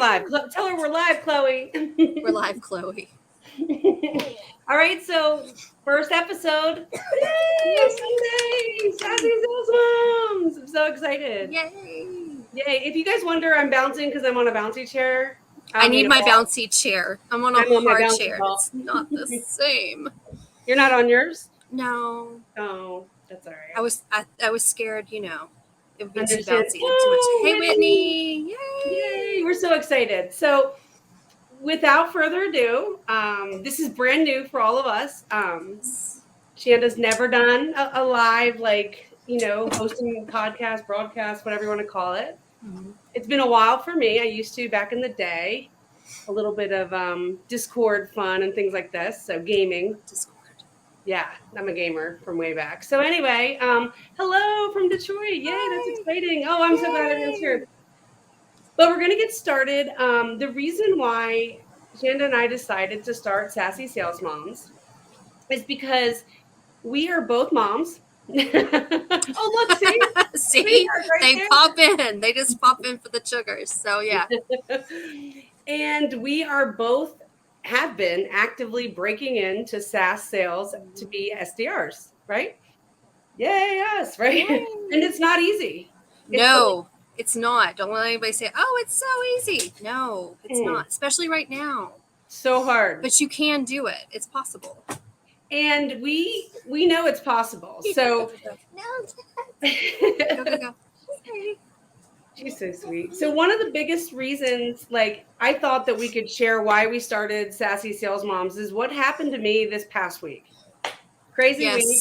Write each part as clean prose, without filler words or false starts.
Live. Tell her we're live, Chloe. We're live, Chloe. All right, so first episode. Yay! Sunday! Sassy Sales Moms! I'm so excited. Yay! Yay. If you guys wonder, I'm bouncing because I'm on a bouncy chair. I need my bouncy chair. I'm on a hard chair. Ball. It's not the same. You're not on yours? No. Oh, that's all right. I was scared, it would be Understood. too bouncy and too much. Hey, Whitney! Yay! Yay! We're so excited. So, without further ado, this is brand new for all of us. Chanda's never done a live, hosting podcast, broadcast, whatever you want to call it. Mm-hmm. It's been a while for me. I used to back in the day, a little bit of Discord fun and things like this. So gaming. Discord. Yeah, I'm a gamer from way back. So anyway, hello from Detroit. Yay, hi. That's exciting. Oh, I'm so glad I answered. But we're going to get started. The reason why Chanda and I decided to start Sassy Sales Moms is because we are both moms. Oh, look, see? See? Right they there. Pop in. They just pop in for the sugars. So, yeah. And we are both have been actively breaking into SaaS sales to be SDRs, right? Yay, us, right? Yay. And it's not easy. It's not. Don't let anybody say, oh, it's so easy. No, it's not, especially right now. So hard. But you can do it. It's possible. And we know it's possible. So go. She's so sweet. So one of the biggest reasons, I thought that we could share why we started Sassy Sales Moms is what happened to me this past week. Crazy week.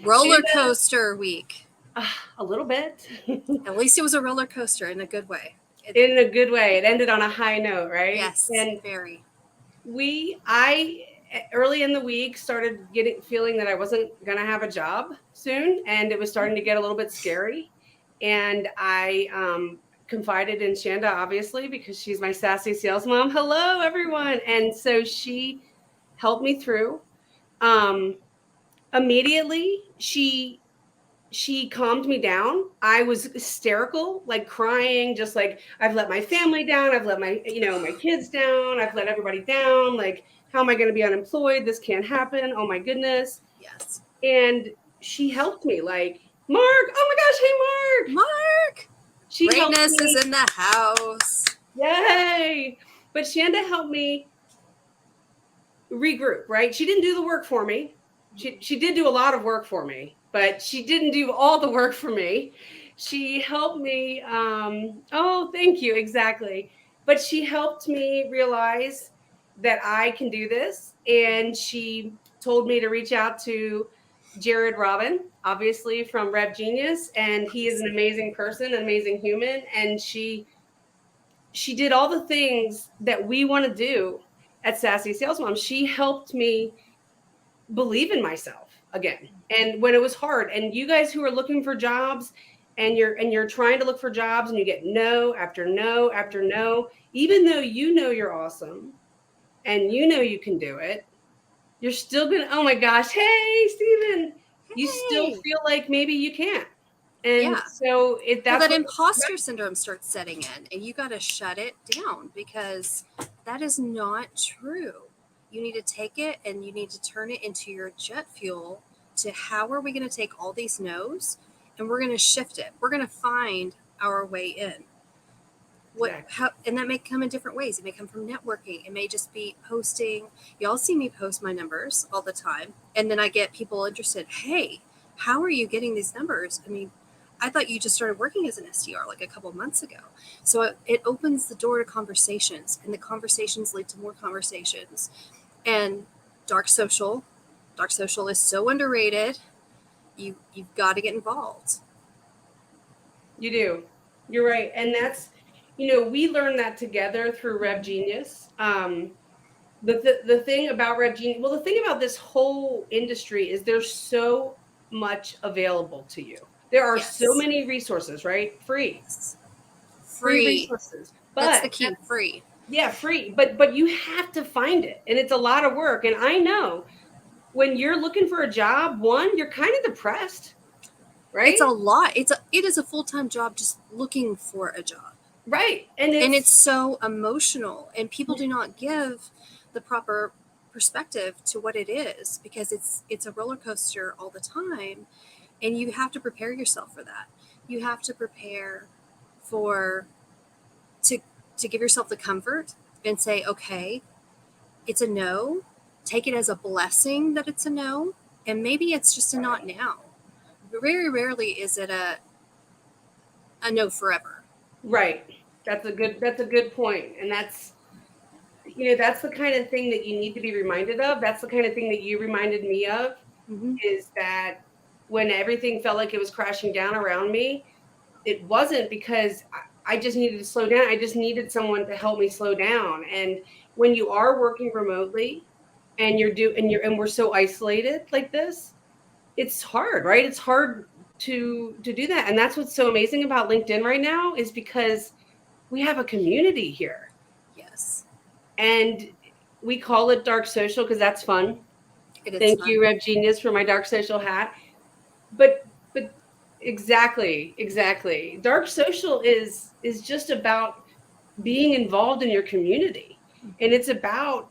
Roller coaster week. A little bit. At least it was a roller coaster in a good way. In a good way. It ended on a high note, right? Yes, and very. I early in the week started feeling that I wasn't going to have a job soon, and it was starting to get a little bit scary. And I confided in Chanda, obviously, because she's my sassy sales mom. Hello, everyone. And so she helped me through. Immediately, she calmed me down. I was hysterical, crying, just I've let my family down. I've let my kids down. I've let everybody down. How am I going to be unemployed? This can't happen. Oh, my goodness. Yes. And she helped me, Mark, oh my gosh, hey, Mark. Greatness is in the house. Yay. But Chanda helped me regroup, right? She didn't do the work for me. She did do a lot of work for me, but she didn't do all the work for me. She helped me. Oh, thank you. Exactly. But she helped me realize that I can do this. And she told me to reach out to Jared Robin, obviously from Rev Genius, and he is an amazing person, an amazing human, and she did all the things that we want to do at Sassy Sales Mom. She helped me believe in myself again, and when it was hard. And you guys who are looking for jobs, and you're trying to look for jobs, and you get no after no after no, even though you're awesome, and you can do it. You're still going to, oh my gosh, hey, Steven, you still feel like maybe you can't. And so that imposter syndrome starts setting in, and you got to shut it down, because that is not true. You need to take it and you need to turn it into your jet fuel to how are we going to take all these no's and we're going to shift it. We're going to find our way in. And that may come in different ways. It may come from networking. It may just be posting. Y'all see me post my numbers all the time. And then I get people interested. Hey, how are you getting these numbers? I mean, I thought you just started working as an SDR a couple of months ago. So it opens the door to conversations, and the conversations lead to more conversations. And dark social is so underrated. You've got to get involved. You do. You're right. And that's, we learned that together through Rev Genius. The thing about Rev Genius, the thing about this whole industry is there's so much available to you. There are so many resources, right? Free resources. But that's the key. Free. Yeah, free. But you have to find it, and it's a lot of work. And I know when you're looking for a job, you're kind of depressed, right? It's a lot. It is a full-time job just looking for a job. Right. And it's so emotional, and people do not give the proper perspective to what it is, because it's a roller coaster all the time, and you have to prepare yourself for that. You have to prepare for to give yourself the comfort and say, okay, it's a no. Take it as a blessing that it's a no, and maybe it's just a not now. Very rarely is it a no forever. Right. That's a good point. And that's, that's the kind of thing that you need to be reminded of. That's the kind of thing that you reminded me of, is that when everything felt like it was crashing down around me, it wasn't because I just needed to slow down. I just needed someone to help me slow down. And when you are working remotely and we're so isolated like this, it's hard, right? It's hard to do that. And that's what's so amazing about LinkedIn right now, is because we have a community here. Yes. And we call it dark social because that's fun. Thank you, Rev Genius, for my dark social hat. But exactly. Dark social is just about being involved in your community. And it's about,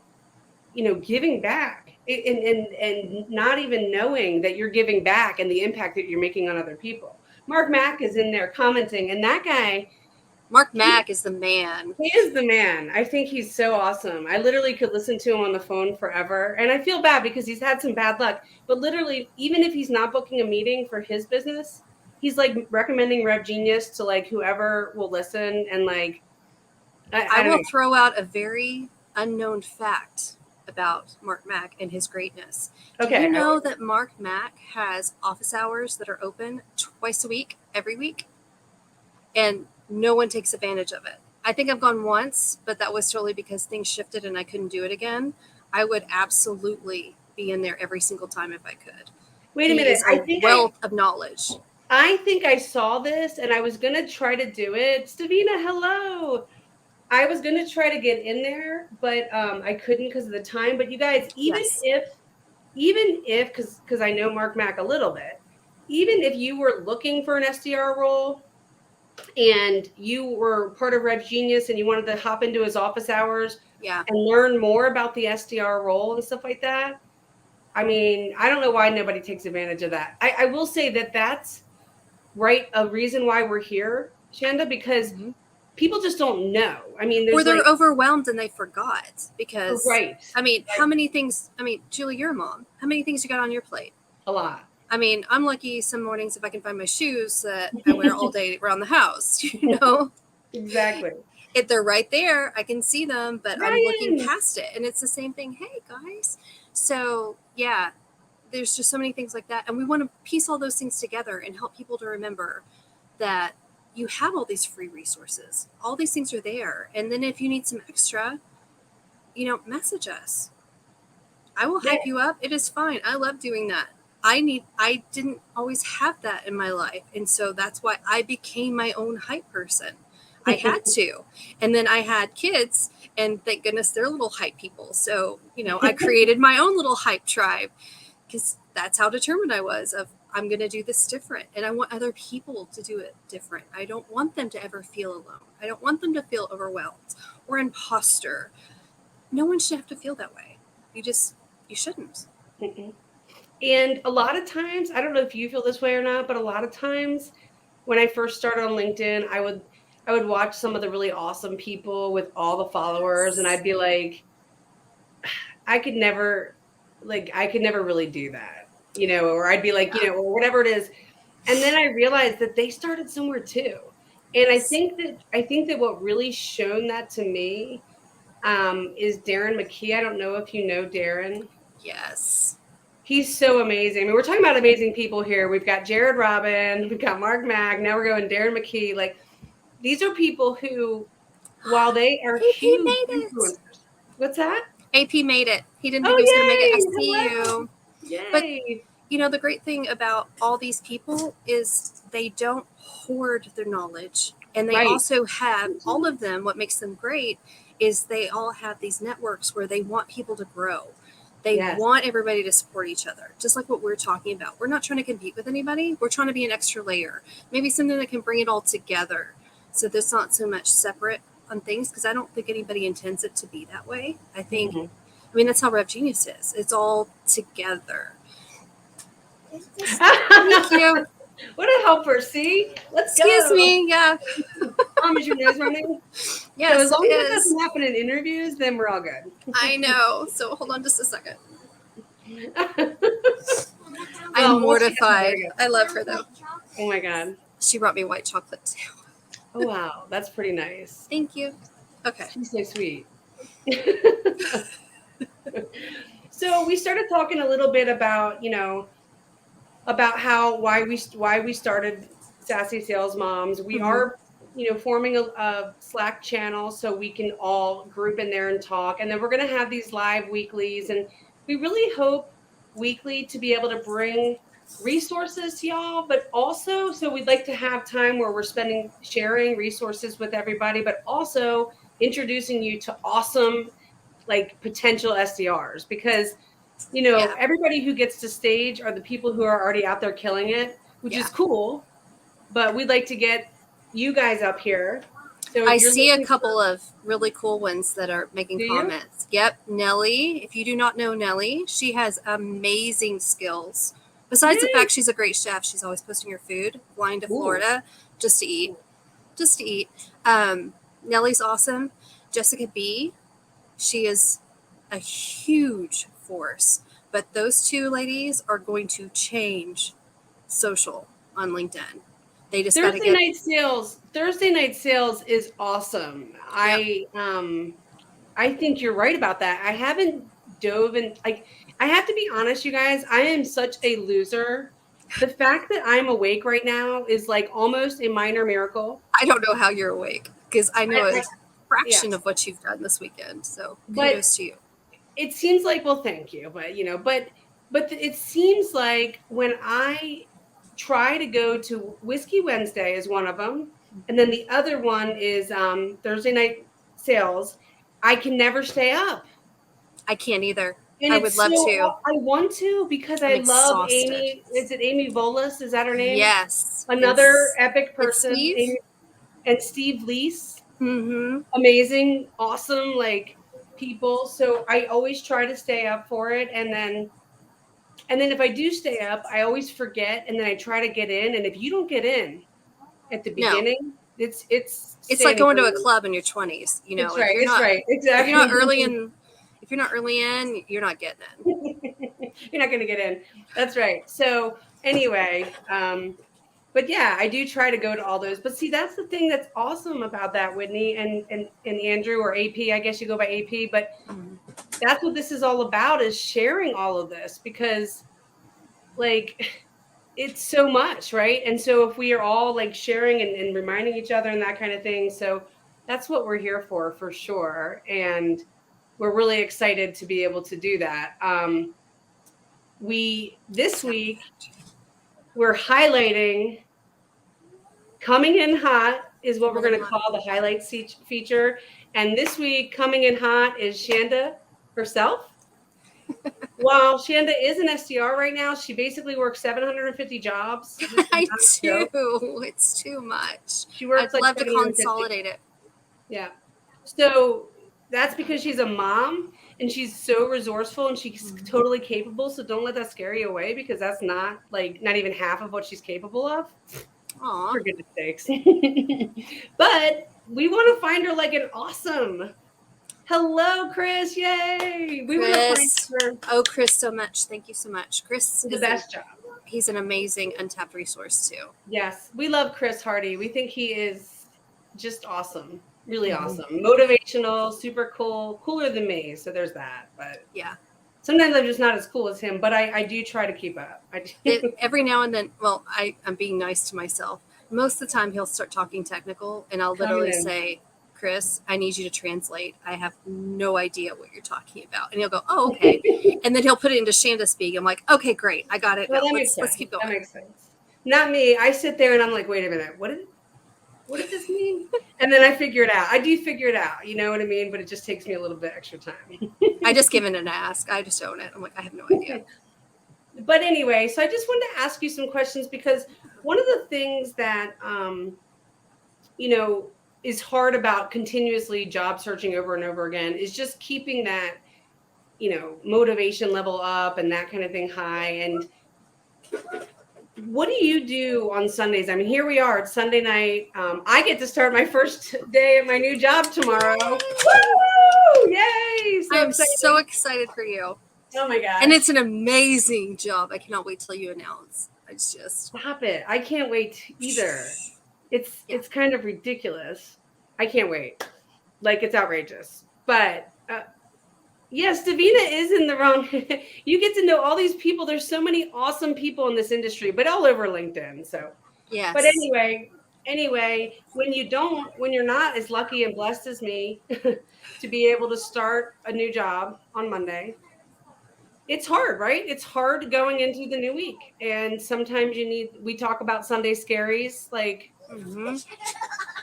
giving back and not even knowing that you're giving back and the impact that you're making on other people. Mark Mack is in there commenting, and that guy, Mark Mack is the man. He is the man. I think he's so awesome. I literally could listen to him on the phone forever. And I feel bad because he's had some bad luck. But literally, even if he's not booking a meeting for his business, he's like recommending Rev Genius to like whoever will listen. And like, I will throw out a very unknown fact about Mark Mack and his greatness. Okay. Do you know that Mark Mack has office hours that are open twice a week, every week? And no one takes advantage of it. I think I've gone once, but that was totally because things shifted and I couldn't do it again. I would absolutely be in there every single time if I could. Wait a minute. I think wealth of knowledge. I think I saw this and I was going to try to do it. Stavina, hello. I was going to try to get in there, but I couldn't because of the time. But you guys, even if, because I know Mark Mack a little bit, even if you were looking for an SDR role and you were part of Rev Genius and you wanted to hop into his office hours and learn more about the SDR role and stuff like that, I mean, I don't know why nobody takes advantage of that. I will say that that's a reason why we're here, Chanda, because people just don't know. I mean, or they're overwhelmed and they forgot because, I mean, how many things, Julie, you're a mom. How many things you got on your plate? A lot. I mean, I'm lucky some mornings if I can find my shoes that I wear all day around the house, Exactly. If they're right there, I can see them, but I'm looking past it. And it's the same thing. Hey, guys. So, yeah, there's just so many things like that. And we want to piece all those things together and help people to remember that you have all these free resources. All these things are there. And then if you need some extra, message us. I will hype you up. It is fine. I love doing that. I didn't always have that in my life. And so that's why I became my own hype person. I had to. And then I had kids, and thank goodness they're little hype people. So, I created my own little hype tribe because that's how determined I was of I'm going to do this different. And I want other people to do it different. I don't want them to ever feel alone. I don't want them to feel overwhelmed or imposter. No one should have to feel that way. You shouldn't. Mm-mm. And a lot of times, I don't know if you feel this way or not, but a lot of times when I first started on LinkedIn, I would watch some of the really awesome people with all the followers, and I'd be like, I could never really do that, or I'd be like, or whatever it is. And then I realized that they started somewhere too. And I think that what really shown that to me is Darren McKee. I don't know if you know Darren. Yes. He's so amazing. I mean, we're talking about amazing people here. We've got Jared Robin, we've got Mark Mack, now we're going Darren McKee. Like, these are people who, while they are huge influencers. What's that? AP made it. He didn't think he was going to make it. I see you. Yay. But, the great thing about all these people is they don't hoard their knowledge. And they also have, all of them, what makes them great is they all have these networks where they want people to grow. They want everybody to support each other, just like what we're talking about. We're not trying to compete with anybody. We're trying to be an extra layer, maybe something that can bring it all together. So there's not so much separate on things because I don't think anybody intends it to be that way. I think, I mean, that's how Rev Genius is. It's all together. Thank you. What a helper. See? Let's go. Excuse me. Yeah. Is your nose running? Yes, so as long it as it is. doesn't happen in interviews, then we're all good. I know. So hold on just a second. Well, I'm mortified. I love her though. Oh my God. She brought me white chocolate too. Oh wow, that's pretty nice. Thank you. Okay. She's so sweet. So we started talking a little bit about, about why we started Sassy Sales Moms. We are, forming a Slack channel so we can all group in there and talk. And then we're going to have these live weeklies. And we really hope weekly to be able to bring resources to y'all, but also, so we'd like to have time where we're sharing resources with everybody, but also introducing you to awesome, potential SDRs, because everybody who gets to stage are the people who are already out there killing it, which is cool. But we'd like to get you guys up here. So I see a couple of really cool ones that are making comments. Yep. Nellie. If you do not know Nellie, she has amazing skills. Besides the fact she's a great chef, she's always posting her food, flying to Florida just to eat. Nellie's awesome. Jessica B. She is a huge force. But those two ladies are going to change social on LinkedIn. They just got to get Thursday night sales is awesome. Yep. I think you're right about that. I haven't dove in. I have to be honest, you guys. I am such a loser. The fact that I'm awake right now is almost a minor miracle. I don't know how you're awake because I know a fraction of what you've done this weekend. So kudos to you. It seems well, thank you, but but it seems like when I try to go to Whiskey Wednesday is one of them, and then the other one is Thursday night sales. I can never stay up. I can't either. And I would love to. I want to because I love Amy. Is it Amy Volas? Is that her name? Yes. Another epic person. Steve? Amy, and Steve Lease. Mm-hmm. Amazing, awesome, people. So I always try to stay up for it, and then if I do stay up, I always forget, and then I try to get in. And if you don't get in at the beginning, it's like going to a club in your 20s. It's right. It's right. Exactly. If you're not early in, you're not getting in. You're not going to get in. That's right. So anyway, but yeah, I do try to go to all those. But see, that's the thing that's awesome about that, Whitney and Andrew, or AP. I guess you go by AP, but that's what this is all about, is sharing all of this, because it's so much, right? And so if we are all sharing and reminding each other and that kind of thing, so that's what we're here for sure. And we're really excited to be able to do that. This week, we're highlighting Coming in Hot is what we're going to call the highlights feature. And this week, Coming in Hot is Chanda herself. While Chanda is an SDR right now, she basically works 750 jobs. I do. It's too much. She works I'd love to consolidate it. Yeah. So that's because she's a mom and she's so resourceful and she's totally capable. So don't let that scare you away, because that's not even half of what she's capable of. Aww. For goodness sakes. But we want to find her an awesome. Hello, Chris. Yay. We want to find her. Oh, Chris, so much. Thank you so much. Chris is the best job. He's an amazing untapped resource too. Yes. We love Chris Hardy. We think he is just awesome. Really awesome. Motivational, super cool, cooler than me. So there's that. But yeah. Sometimes I'm just not as cool as him, but I do try to keep up. Every now and then, well, I'm being nice to myself. Most of the time he'll start talking technical and I'll literally say, Chris, I need you to translate. I have no idea what you're talking about. And he'll go, oh, okay. And then he'll put it into Chanda speak. I'm like, okay, great. I got it. Well, let's keep going. That makes sense. Not me. I sit there and I'm like, wait a minute. What does this mean? And then I figure it out. I do figure it out. You know what I mean? But it just takes me a little bit extra time. I just give it an ask. I just own it. I'm like, I have no idea. But anyway, so I just wanted to ask you some questions, because one of the things that, is hard about continuously job searching over and over again is just keeping that, motivation level up and that kind of thing high. And what do you do on Sundays? I mean, here we are, it's Sunday night. I get to start my first day at my new job tomorrow. Woo! Yay! I'm so excited for you. Oh my gosh. And it's an amazing job. I cannot wait till you announce. It's just stop it. I can't wait either. It's kind of ridiculous. I can't wait. Like, it's outrageous. But yes, Davina is in the wrong. You get to know all these people. There's so many awesome people in this industry, but all over LinkedIn. So, yes. But anyway, when you're not as lucky and blessed as me to be able to start a new job on Monday, it's hard, right? It's hard going into the new week. And sometimes we talk about SundayScaries, like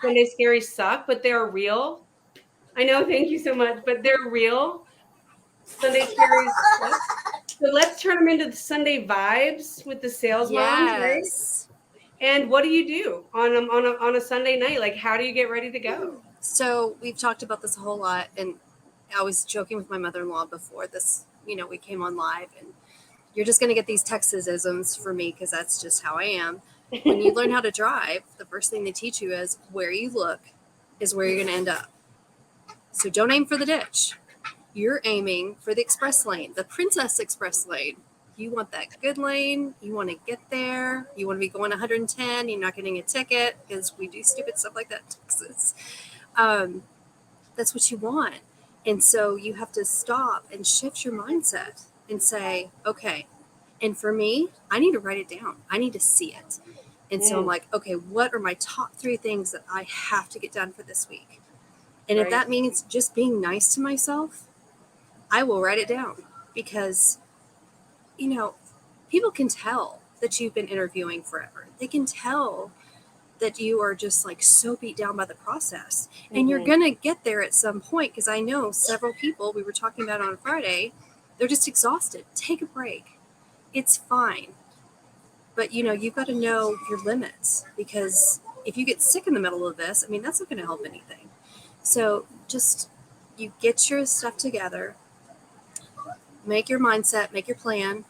SundayScaries suck, but they're real. I know, thank you so much, but they're real. SundayScaries suck. So let's turn them into the Sunday vibes with the sales moms, right? And what do you do on a Sunday night? Like, how do you get ready to go? So we've talked about this a whole lot, and I was joking with my mother-in-law before this, we came on live, and you're just going to get these Texas-isms for me because that's just how I am. When you learn how to drive, the first thing they teach you is where you look is where you're going to end up. So don't aim for the ditch. You're aiming for the express lane, the Princess Express lane. You want that good lane. You want to get there. You want to be going 110. You're not getting a ticket because we do stupid stuff like that in Texas. That's what you want. And so you have to stop and shift your mindset and say, okay. And for me, I need to write it down. I need to see it. And so I'm like, okay, what are my top 3 things that I have to get done for this week? And if that means just being nice to myself, I will write it down because, people can tell that you've been interviewing forever. They can tell that you are just like so beat down by the process. And you're going to get there at some point because I know several people we were talking about on Friday, they're just exhausted. Take a break. It's fine. But, you've got to know your limits because if you get sick in the middle of this, that's not going to help anything. So just you get your stuff together, make your mindset, make your plan.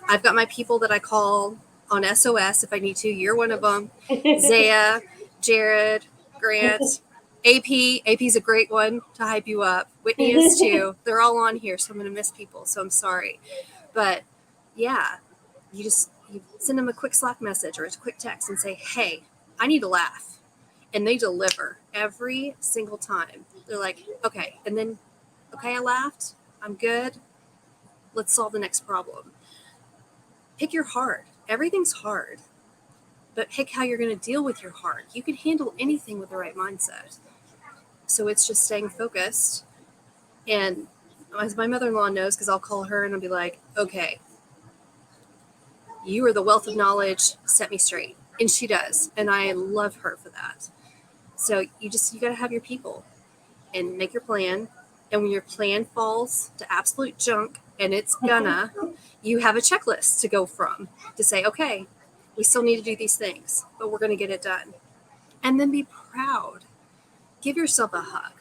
I've got my people that I call on SOS if I need to. You're one of them. Zaya, Jared, Grant, AP. AP's a great one to hype you up. Whitney is too. They're all on here, so I'm going to miss people, so I'm sorry. But, yeah, you send them a quick Slack message or a quick text and say, hey, I need to laugh. And they deliver every single time. They're like, okay. And then, okay, I laughed. I'm good. Let's solve the next problem. Pick your hard. Everything's hard. But pick how you're going to deal with your hard. You can handle anything with the right mindset. So it's just staying focused. And as my mother-in-law knows, because I'll call her and I'll be like, okay, you are the wealth of knowledge. Set me straight. And she does. And I love her for that. So you got to have your people and make your plan. And when your plan falls to absolute junk, and it's gonna, you have a checklist to go from to say, okay, we still need to do these things, but we're going to get it done. And then be proud. Give yourself a hug.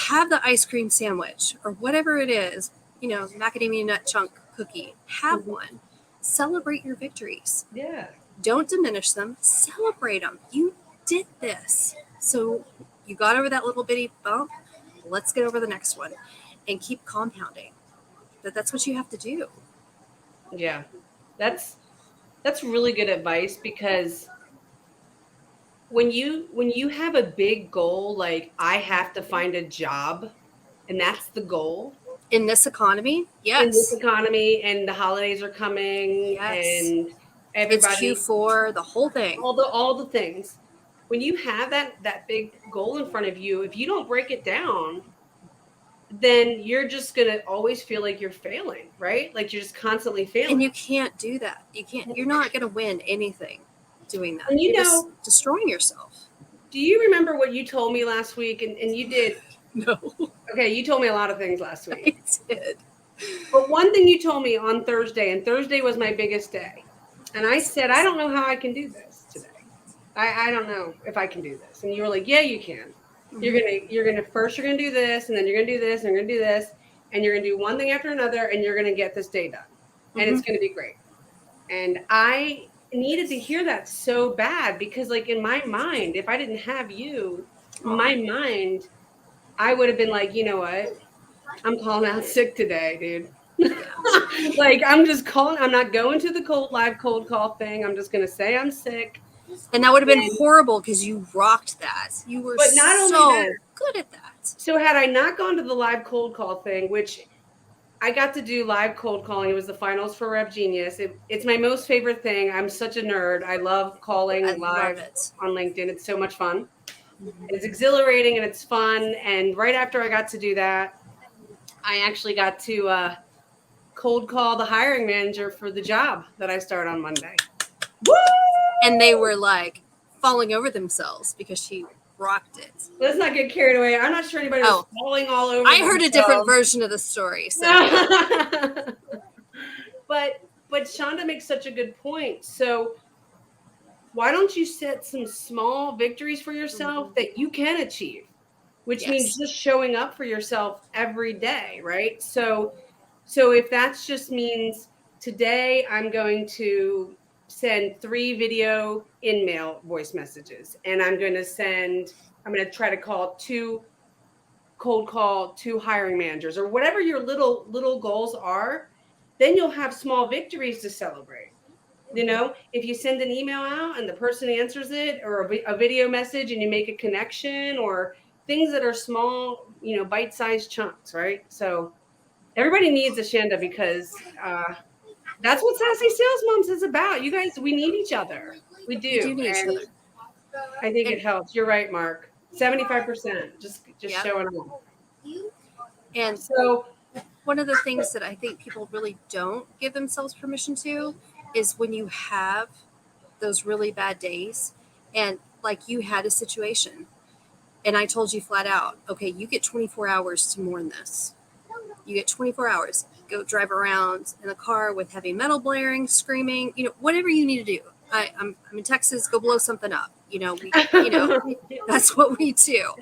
Have the ice cream sandwich or whatever it is, macadamia nut chunk cookie. Have one. Celebrate your victories. Yeah. Don't diminish them. Celebrate them. You did this. So you got over that little bitty bump. Let's get over the next one and keep compounding. But that's what you have to do. Yeah. That's really good advice because when you have a big goal, like I have to find a job and that's the goal. In this economy? Yes. In this economy, and the holidays are coming, and everybody. It's Q4, the whole thing. All the things. When you have that big goal in front of you, if you don't break it down, then you're just going to always feel like you're failing, right? Like you're just constantly failing. And you can't do that. You're not going to win anything doing that. And you're just destroying yourself. Do you remember what you told me last week? And you did. No. Okay, you told me a lot of things last week. I did. But one thing you told me on Thursday, and Thursday was my biggest day. And I said, I don't know how I can do this today. I don't know if I can do this. And you were like, yeah, you can. Mhm. You're gonna do this, and then you're gonna do this, and you're gonna do this, and you're gonna do one thing after another, and you're gonna get this day done. And it's gonna be great. And I needed to hear that so bad because, like, in my mind, if I didn't have you, in my mind, I would have been like, you know what? I'm calling out sick today, dude. Like, I'm just calling. I'm not going to the live cold call thing. I'm just gonna say I'm sick. And that would have been horrible because you rocked that. You were But not only so that, good at that. so had I not gone to the live cold call thing, which I got to do live cold calling. It was the finals for Rev Genius. It's my most favorite thing. I'm such a nerd. I love calling I live love it. on LinkedIn. It's so much fun. It's exhilarating and it's fun. And right after I got to do that, I actually got to cold call the hiring manager for the job that I start on Monday. Woo! And they were like falling over themselves because she rocked it. Let's not get carried away. I'm not sure anybody was falling all over. I heard a different version of the story. So. But Chanda makes such a good point. So why don't you set some small victories for yourself that you can achieve, which means just showing up for yourself every day, right? So if that just means today I'm going to send 3 video in-mail voice messages, and I'm going to try to cold call 2 hiring managers, or whatever your little goals are, then you'll have small victories to celebrate. You know, if you send an email out and the person answers it, or a video message and you make a connection, or things that are small, bite-sized chunks, right? So everybody needs a Chanda because that's what Sassy Sales Moms is about. You guys, we need each other. We do. We do need each other. I think it helps. You're right, Mark. 75%. Just showing up. And so one of the things that I think people really don't give themselves permission to is when you have those really bad days, and like you had a situation and I told you flat out, okay, you get 24 hours to mourn this. You get 24 hours. Go drive around in a car with heavy metal blaring, screaming, whatever you need to do. I'm in Texas. Go blow something up. That's what we do.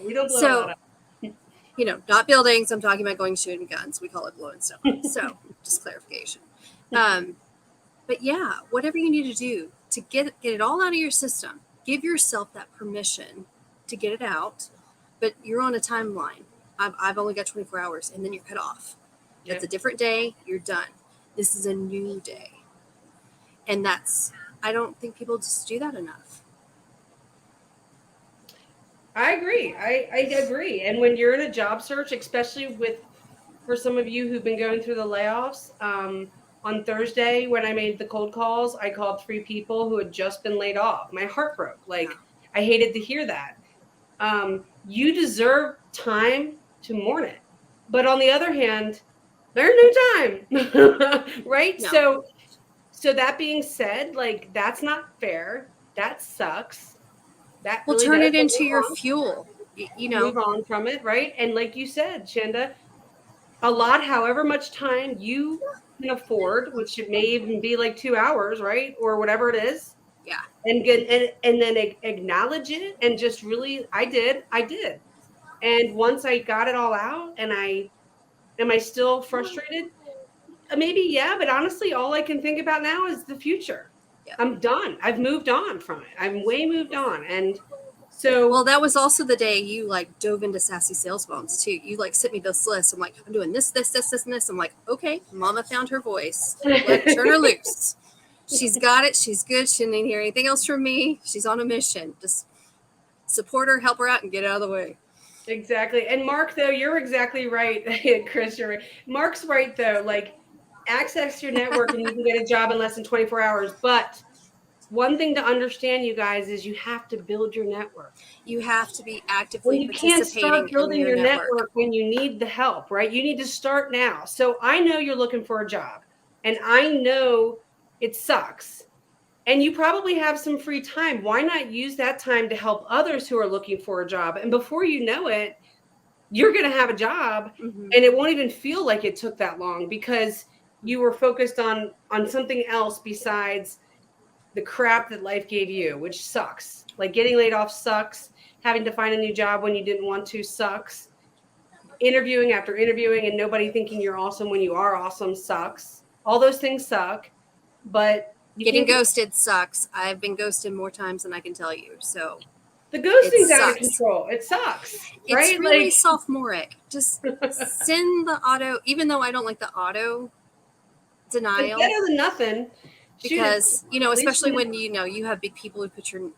We don't blow a lot up. Not buildings. I'm talking about going shooting guns. We call it blowing stuff up. So just clarification. But yeah, whatever you need to do to get it all out of your system, give yourself that permission to get it out. But you're on a timeline. I've only got 24 hours, and then you're cut off. It's a different day. You're done. This is a new day. And I don't think people just do that enough. I agree. I agree. And when you're in a job search, especially for some of you who've been going through the layoffs, on Thursday when I made the cold calls, I called 3 people who had just been laid off. My heart broke. I hated to hear that. You deserve time to mourn it. But on the other hand, there's no time, right? No. So that being said, that's not fair. That sucks. That really turn it into your fuel. Move on from it, right? And like you said, Chanda, however much time you can afford, which it may even be like 2 hours, right? Or whatever it is. Yeah. And then acknowledge it and just really, I did. And once I got it all out, and am I still frustrated? Maybe, yeah, but honestly, all I can think about now is the future. Yeah. I'm done. I've moved on from it. I'm way moved on. And so, well, that was also the day you dove into Sassy Sales Moms too. You sent me this list. I'm like, I'm doing this, and this. I'm like, okay, Mama found her voice. Turn her loose. She's got it. She's good. She didn't hear anything else from me. She's on a mission. Just support her, help her out, and get out of the way. Exactly. And Mark, though, you're exactly right. Chris, you're right. Mark's right, though. Access your network and you can get a job in less than 24 hours. But one thing to understand, you guys, is you have to build your network. You have to be actively participating. You can't start building your network when you need the help, right? You need to start now. So I know you're looking for a job, and I know it sucks. And you probably have some free time. Why not use that time to help others who are looking for a job? And before you know it, you're going to have a job, and it won't even feel like it took that long because you were focused on something else besides the crap that life gave you, which sucks. Like getting laid off sucks. Having to find a new job when you didn't want to sucks. Interviewing after interviewing and nobody thinking you're awesome when you are awesome sucks. All those things suck, but getting ghosted sucks. I've been ghosted more times than I can tell you. So the ghosting's out of control. It sucks. Right? It's really sophomoric. Just send the auto, even though I don't like the auto denial. It's better than nothing. Because, especially when, you have big people put your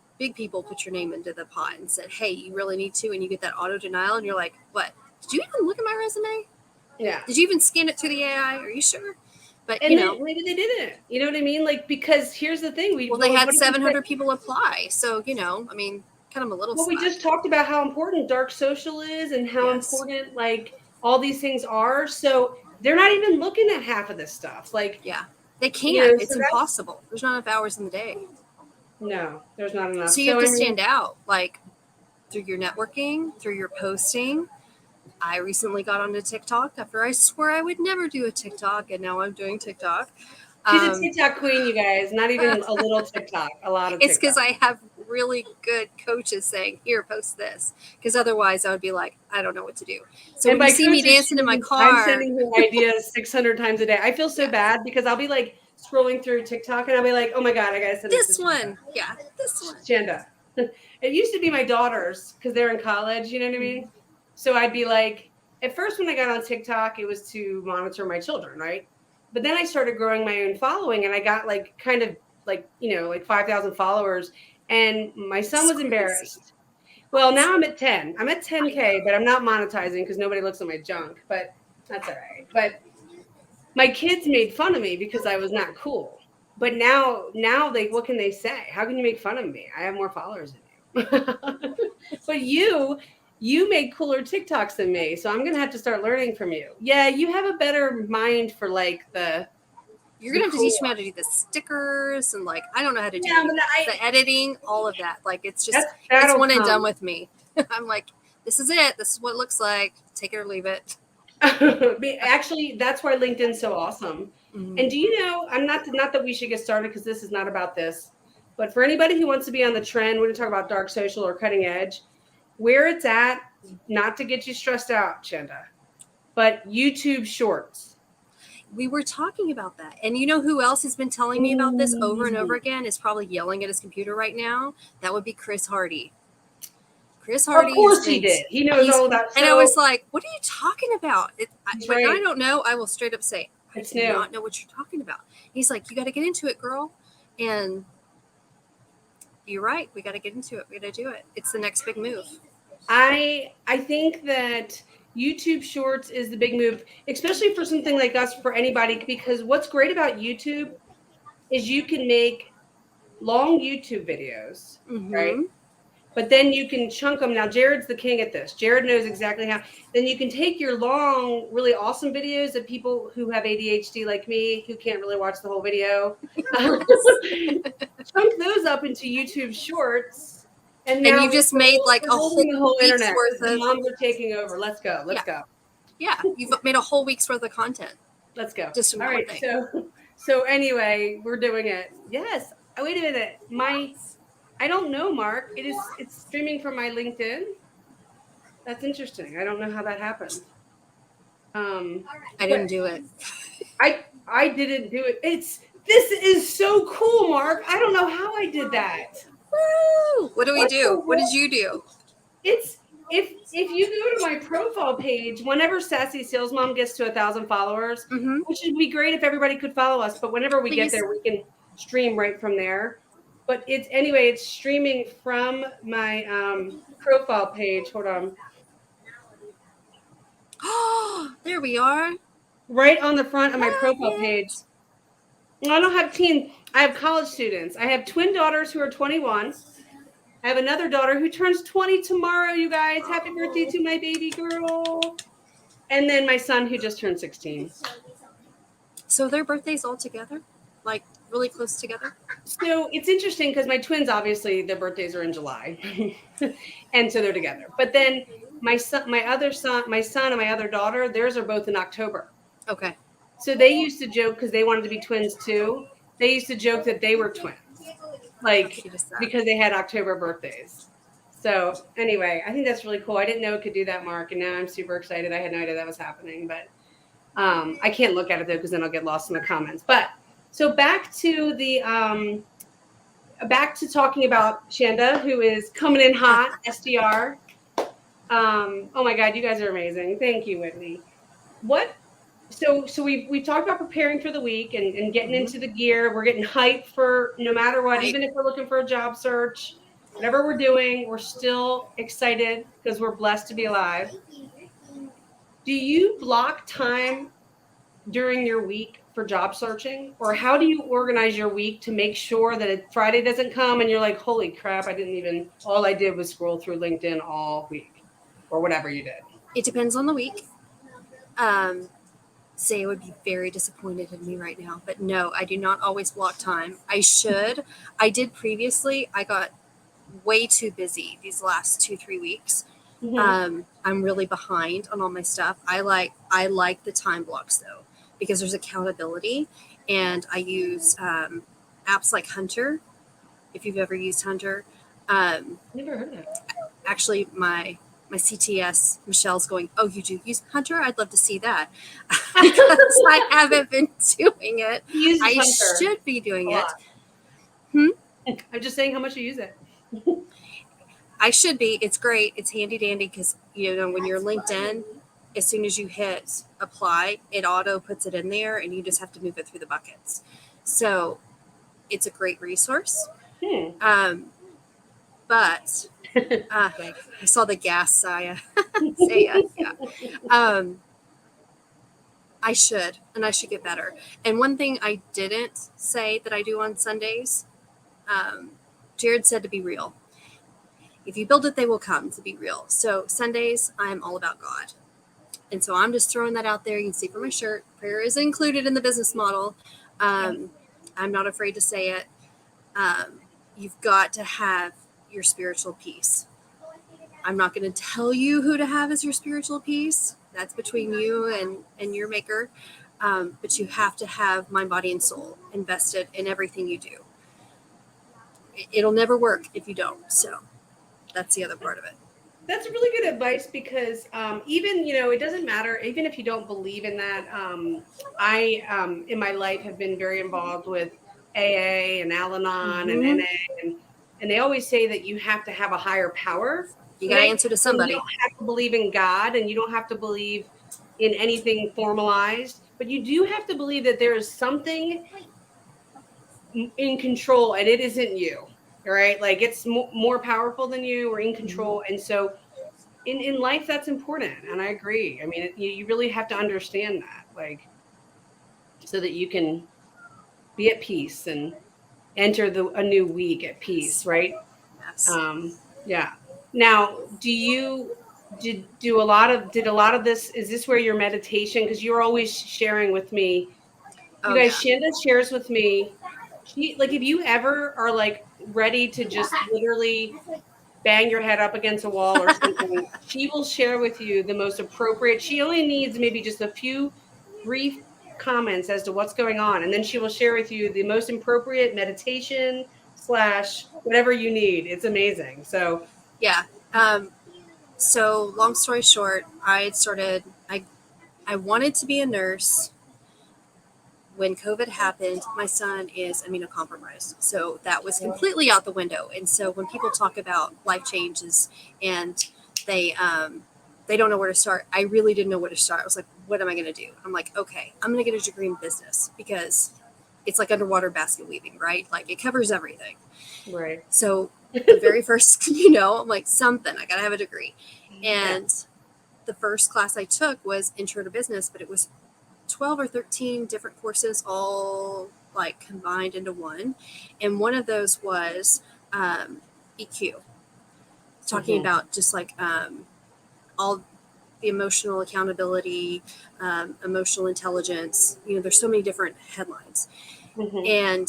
name into the pot and said, hey, you really need to, and you get that auto denial and you're like, what? Did you even look at my resume? Yeah. Did you even scan it to the AI? Are you sure? But, maybe they didn't. You know what I mean? Like, because here's the thing. They had 700 people apply. So, kind of a little Well, we just talked about how important dark social is and how important, like, all these things are. So they're not even looking at half of this stuff. Like, yeah. They can't. It's impossible. There's not enough hours in the day. No, there's not enough. So you have to stand out, like through your networking, through your posting. I recently got onto TikTok after I swore I would never do a TikTok, and now I'm doing TikTok. She's a TikTok queen, you guys. Not even a little TikTok, a lot of TikTok. It's because I have really good coaches saying, here, post this. Because otherwise I would be like, I don't know what to do. So when you see me dancing in my car. I'm sending her ideas 600 times a day. I feel so bad because I'll be like scrolling through TikTok and I'll be like, oh my God, I got to send this one. Yeah, this one. Chanda. It used to be my daughters because they're in college, you know what I mean? So I'd be like, at first when I got on TikTok, it was to monitor my children, right? But then I started growing my own following and I got like 5,000 followers and my son was embarrassed. Well, now I'm at 10. I'm at 10K, but I'm not monetizing because nobody looks at my junk, but that's all right. But my kids made fun of me because I was not cool. But now what can they say? How can you make fun of me? I have more followers than you. But you make cooler TikToks than me, so I'm going to have to start learning from you. Yeah, you have a better mind for like the... You're going to have to teach me how to do the stickers and like, I don't know how to do the editing, all of that. Like, it's just, it's one and done with me. I'm like, this is it. This is what it looks like. Take it or leave it. Actually, that's why LinkedIn's so awesome. Mm-hmm. And do you know, I'm not that we should get started because this is not about this, but for anybody who wants to be on the trend, we're going to talk about dark social or cutting edge, where it's at, not to get you stressed out, Chanda, but YouTube Shorts. We were talking about that. And you know who else has been telling me about this over and over again, is probably yelling at his computer right now? That would be Chris Hardy. Chris Hardy. Of course he did. He knows all about it. And I was like, what are you talking about? When right. I don't know, I will straight up say, I do not know what you're talking about. He's like, you got to get into it, girl. And you're right. We got to get into it. We got to do it. It's the next big move. I think that YouTube Shorts is the big move, especially for something like us, for anybody, because what's great about YouTube is you can make long YouTube videos, right? But then you can chunk them. Now, Jared's the king at this. Jared knows exactly how. Then you can take your long, really awesome videos of people who have ADHD like me, who can't really watch the whole video. Chunk those up into YouTube Shorts. And you just made like a whole internet. The moms are taking over. Let's go. Let's go. Yeah, you've made a whole week's worth of content. Let's go. Just all right. So anyway, we're doing it. Yes. Oh, wait a minute. I don't know, Mark. It's streaming from my LinkedIn. That's interesting. I don't know how that happened. I didn't do it. I didn't do it. This is so cool, Mark. I don't know how I did that. Woo! What do we do? What did you do? It's if you go to my profile page, whenever Sassy Sales Mom gets to 1,000 followers, which would be great if everybody could follow us, but whenever we get there, we can stream right from there. But it's streaming from my profile page. Hold on. Oh, there we are. Right on the front of my profile page. I don't have teens. I have college students. I have twin daughters who are 21. I have another daughter who turns 20 tomorrow, you guys. Happy birthday to my baby girl. And then my son who just turned 16. So their birthdays all together? Like really close together? So it's interesting because my twins, obviously, their birthdays are in July. And so they're together. But then my son and my other daughter, theirs are both in October. Okay. So they used to joke because they wanted to be twins too. They used to joke that they were twins. like How cute is that? because they had October birthdays. So anyway, I think that's really cool. I didn't know it could do that, Mark, and now I'm super excited. I had no idea that was happening, but I can't look at it though because then I'll get lost in the comments. But so back to talking about Chanda, who is coming in hot, SDR. Oh my God, you guys are amazing. Thank you, Whitney. So we talked about preparing for the week and getting into the gear. We're getting hyped for no matter what, even if we're looking for a job search, whatever we're doing, we're still excited because we're blessed to be alive. Do you block time during your week for job searching, or how do you organize your week to make sure that Friday doesn't come and you're like, holy crap, all I did was scroll through LinkedIn all week or whatever you did? It depends on the week. Say would be very disappointed in me right now, but no, I do not always block time. I should. I did previously. I got way too busy these last 2-3 weeks. I'm really behind on all my stuff. I like the time blocks though, because there's accountability, and I use apps like Hunter. If you've ever used Hunter, Never heard of it. Actually, my CTS Michelle's going, oh, you do use Hunter? I'd love to see that because I haven't been doing it. I Hunter should be doing it. I'm just saying how much you use it. I should be. It's great. It's handy dandy because, when you're LinkedIn, as soon as you hit apply, it auto puts it in there and you just have to move it through the buckets. So it's a great resource. But I saw the gas, Saya. Saya, yeah. I should get better. And one thing I didn't say that I do on Sundays, Jared said to be real. If you build it, they will come, to be real. So Sundays, I'm all about God. And so I'm just throwing that out there. You can see from my shirt, prayer is included in the business model. I'm not afraid to say it. You've got to have your spiritual peace. I'm not going to tell you who to have as your spiritual peace. That's between you and your maker. But you have to have mind, body, and soul invested in everything you do. It'll never work if you don't. So that's the other part of it. That's really good advice because even, it doesn't matter. Even if you don't believe in that, I, in my life, have been very involved with AA and Al-Anon and NA. And they always say that you have to have a higher power. You got to answer to somebody. You don't have to believe in God and you don't have to believe in anything formalized. But you do have to believe that there is something in control and it isn't you. Right? Like it's more powerful than you or in control. And so in life, that's important. And I agree. I mean, you really have to understand that, like, so that you can be at peace and enter a new week at peace. Right. Yes. Yeah. Now, did a lot of this, is this where your meditation, because you're always sharing with me, you guys, Chanda shares with me, like, if you ever are like ready to just literally bang your head up against a wall or something, she will share with you the most appropriate. She only needs maybe just a few brief comments as to what's going on. And then she will share with you the most appropriate meditation / whatever you need. It's amazing. So, yeah. So long story short, I wanted to be a nurse. When COVID happened, my son is immunocompromised. So that was completely out the window. And so when people talk about life changes and they don't know where to start, I really didn't know where to start. I was like, what am I going to do? I'm like, okay, I'm going to get a degree in business because it's like underwater basket weaving, right? Like it covers everything. Right. So the very first, I'm like, I got to have a degree. And the first class I took was Intro to Business, but it was 12 or 13 different courses all like combined into one. And one of those was EQ, talking about just like all the emotional accountability, emotional intelligence. There's so many different headlines. And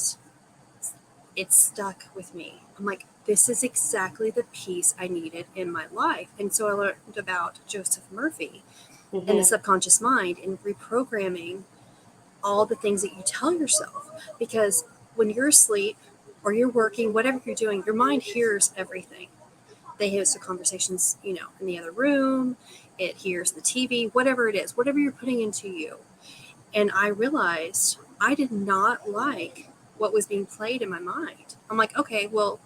it stuck with me. I'm like, this is exactly the piece I needed in my life. And so I learned about Joseph Murphy and the subconscious mind and reprogramming all the things that you tell yourself. Because when you're asleep, or you're working, whatever you're doing, your mind hears everything. They hear the conversations, in the other room. It hears the TV, whatever it is, whatever you're putting into you. And I realized I did not like what was being played in my mind. I'm like, okay, well,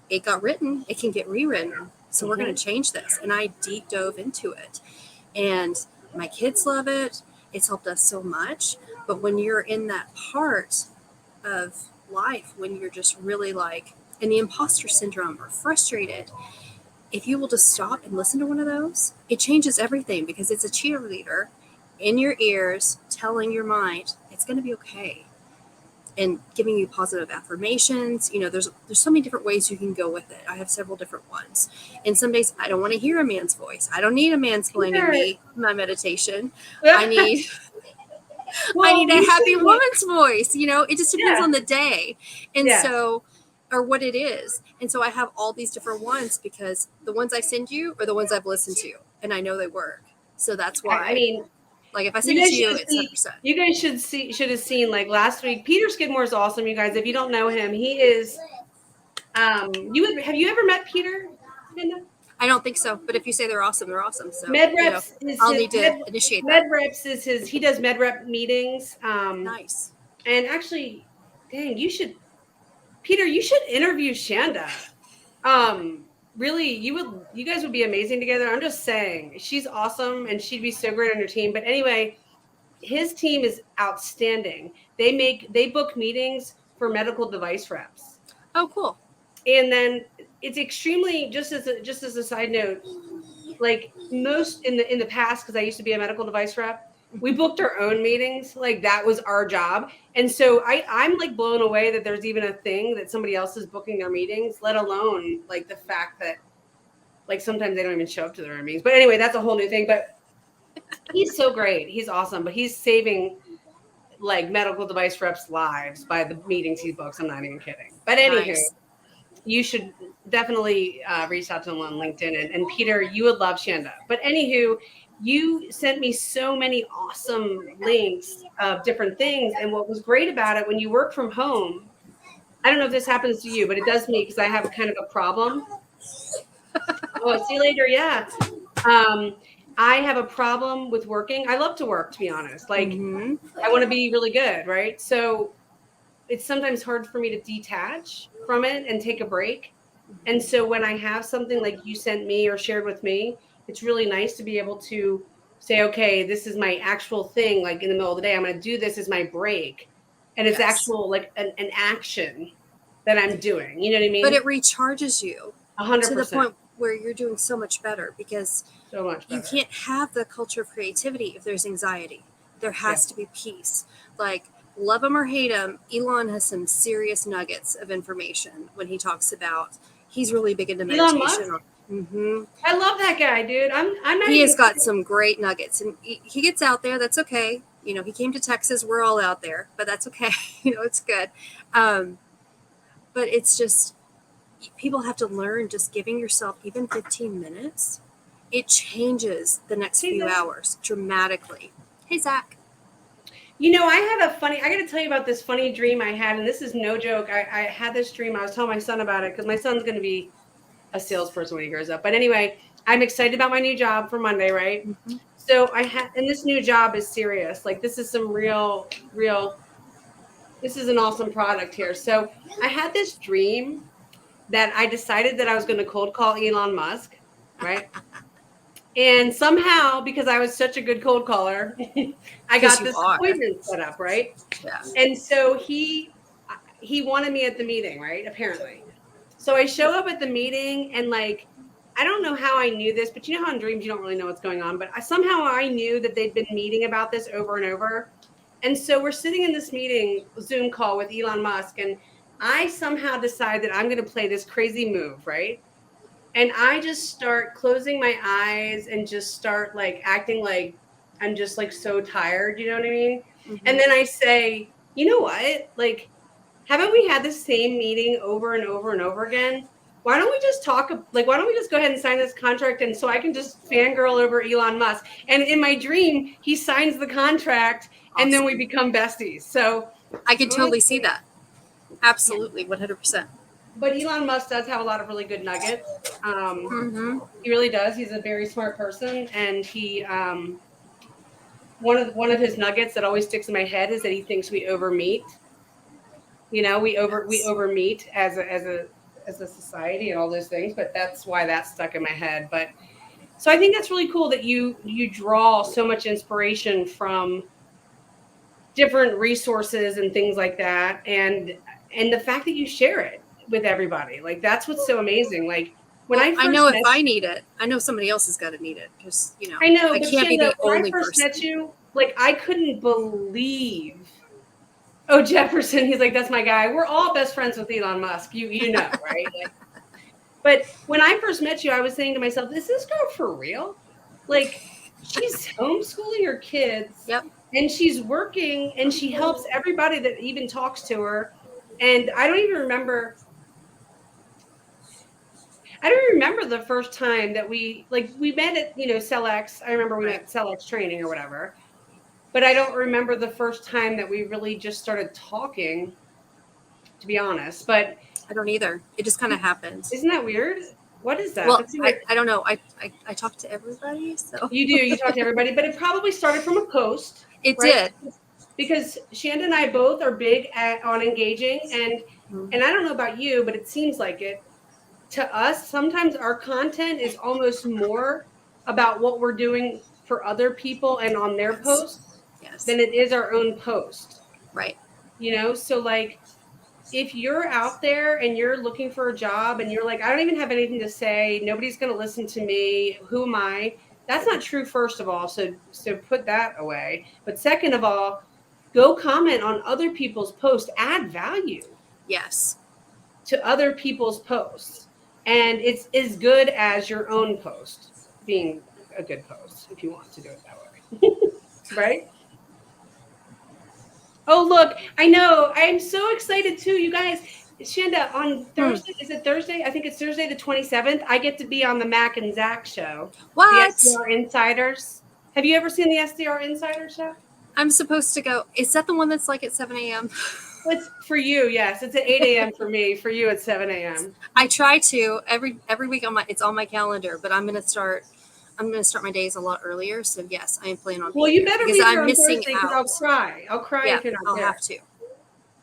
it got written, it can get rewritten. So we're going to change this. And I deep dove into it. And my kids love it. It's helped us so much. But when you're in that part of life, when you're just really like in the imposter syndrome or frustrated, if you will just stop and listen to one of those, it changes everything, because it's a cheerleader in your ears telling your mind it's going to be okay, and giving you positive affirmations. There's so many different ways you can go with it. I have several different ones. And some days I don't want to hear a man's voice. I don't need a man explaining me my meditation. I need a happy woman's voice. It just depends on the day. And so, or what it is. And so I have all these different ones, because the ones I send you are the ones I've listened to, and I know they work. So that's why. I mean, like if I send it to you, it's 100%. You guys should have seen, like, last week. Peter Skidmore is awesome, you guys. If you don't know him, he is. Have you ever met Peter? I don't think so, but if you say they're awesome, they're awesome. So MedReps I'll need to initiate that. MedReps is his. He does MedRep meetings. Nice. And actually, dang, Peter, you should interview Chanda. Really, you guys would be amazing together. I'm just saying, she's awesome, and she'd be so great on your team. But anyway, his team is outstanding. They book meetings for medical device reps. Oh, cool. And then it's extremely, just as a side note, like most in the past, because I used to be a medical device rep, we booked our own meetings. Like, that was our job. And so I'm like blown away that there's even a thing that somebody else is booking their meetings, let alone like the fact that like sometimes they don't even show up to their own meetings. But anyway, that's a whole new thing. But he's so great. He's awesome. But he's saving like medical device reps' lives by the meetings he books. I'm not even kidding. But anywho, you should definitely reach out to him on LinkedIn. And Peter, you would love Chanda. But anywho, you sent me so many awesome links of different things. And what was great about it, when you work from home, I don't know if this happens to you, but it does me, because I have kind of a problem. Oh, see you later. Yeah. I have a problem with working. I love to work, to be honest. Like, I want to be really good, right? So it's sometimes hard for me to detach from it and take a break. And so when I have something like you sent me or shared with me, it's really nice to be able to say, okay, this is my actual thing. Like, in the middle of the day, I'm going to do this as my break. And it's actual, like an action that I'm doing. You know what I mean? But it recharges you 100%. To the point where you're doing so much better, because so much better. You can't have the culture of creativity if there's anxiety. There has to be peace. Like, love him or hate him, Elon has some serious nuggets of information when he talks about, he's really big into meditation. I love that guy, dude. He has got some great nuggets, and he gets out there. That's okay. He came to Texas. We're all out there, but that's okay. It's good. But it's just, people have to learn, just giving yourself even 15 minutes, it changes the next few hours dramatically. Hey, Zach. I got to tell you about this funny dream I had, and this is no joke. I had this dream. I was telling my son about it, because my son's going to be a salesperson when he grows up. But anyway, I'm excited about my new job for Monday, right? So and this new job is serious. Like, this is some real, this is an awesome product here. So I had this dream that I decided that I was going to cold call Elon Musk, right? And somehow, because I was such a good cold caller, I got this appointment set up, right? Yeah. And so he wanted me at the meeting, right? Apparently. So I show up at the meeting, and like, I don't know how I knew this, but you know how in dreams you don't really know what's going on. But somehow I knew that they'd been meeting about this over and over. And so we're sitting in this meeting, Zoom call with Elon Musk, and I somehow decide that I'm going to play this crazy move, right? And I just start closing my eyes and just start like acting like I'm just like so tired, you know what I mean? And then I say, you know what? Like, haven't we had the same meeting over and over and over again? Why don't we just why don't we just go ahead and sign this contract, and so I can just fangirl over Elon Musk? And in my dream, he signs the contract, and then we become besties. So I can totally see that. Absolutely, 100%. But Elon Musk does have a lot of really good nuggets. He really does. He's a very smart person, and he one of his nuggets that always sticks in my head is that he thinks we overmeet. We overmeet as a society and all those things. But that's why that's stuck in my head. But so I think that's really cool that you draw so much inspiration from different resources and things like that, and the fact that you share it with everybody, like that's what's so amazing. Like when I know if I need it, I know somebody else has got to need it, because I know, I but can't be Chanda, the when only I first person. met you, like I couldn't believe. Oh, Jefferson, he's like, that's my guy. We're all best friends with Elon Musk. You know, right? Like, but when I first met you, I was saying to myself, is this girl for real? Like, she's homeschooling her kids. Yep. And she's working, and she helps everybody that even talks to her. And I don't remember the first time that we met at, CellX. I remember we met at CellX training or whatever. But I don't remember the first time that we really just started talking, to be honest. But I don't either. It just kind of happens. Isn't that weird? What is that? Well, I don't know. I talk to everybody, so you do. You talk to everybody, but it probably started from a post. It did, because Chanda and I both are big on engaging, and I don't know about you, but it seems like it to us. Sometimes our content is almost more about what we're doing for other people and on their posts than it is our own post. Right. So like, if you're out there and you're looking for a job and you're like, I don't even have anything to say, nobody's going to listen to me, who am I? That's not true, first of all. So put that away. But second of all, go comment on other people's posts, add value. Yes. To other people's posts. And it's as good as your own post being a good post, if you want to do it that way. Right? Oh, look, I know. I'm so excited too, you guys. Chanda, on Thursday, is it Thursday? I think it's Thursday the 27th. I get to be on the Mac and Zach show. What? The SDR Insiders. Have you ever seen the SDR Insiders show? I'm supposed to go. Is that the one that's like at 7 a.m.? It's for you, yes. It's at 8 a.m. for me. For you, it's 7 a.m. I try to every week it's on my calendar, but I'm gonna start my days a lot earlier. So yes, I am planning on. Well, you better be there on missing Thursday, because I'll cry. I'll cry if you're not there. I'll have to.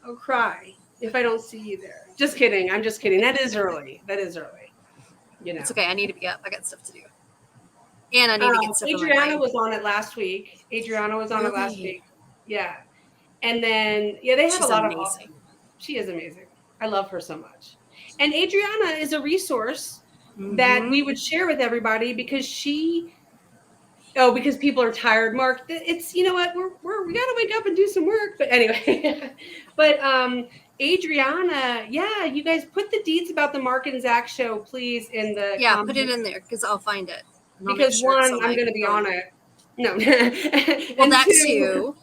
I'll cry if I don't see you there. Just kidding. I'm just kidding. That is early. It's okay. I need to be up. I got stuff to do. And I need to get stuff. Adriana was on it last week. Yeah. And then, they have a lot of awesome. She is amazing. I love her so much. And Adriana is a resource that we would share with everybody, because because people are tired, Mark. It's, you know what, we got to wake up and do some work. But anyway, but Adriana, you guys put the deets about the Mark and Zach show, please, in the comments. Put it in there, because I'll find it. Because I'm going to be on it. No. Well, that too.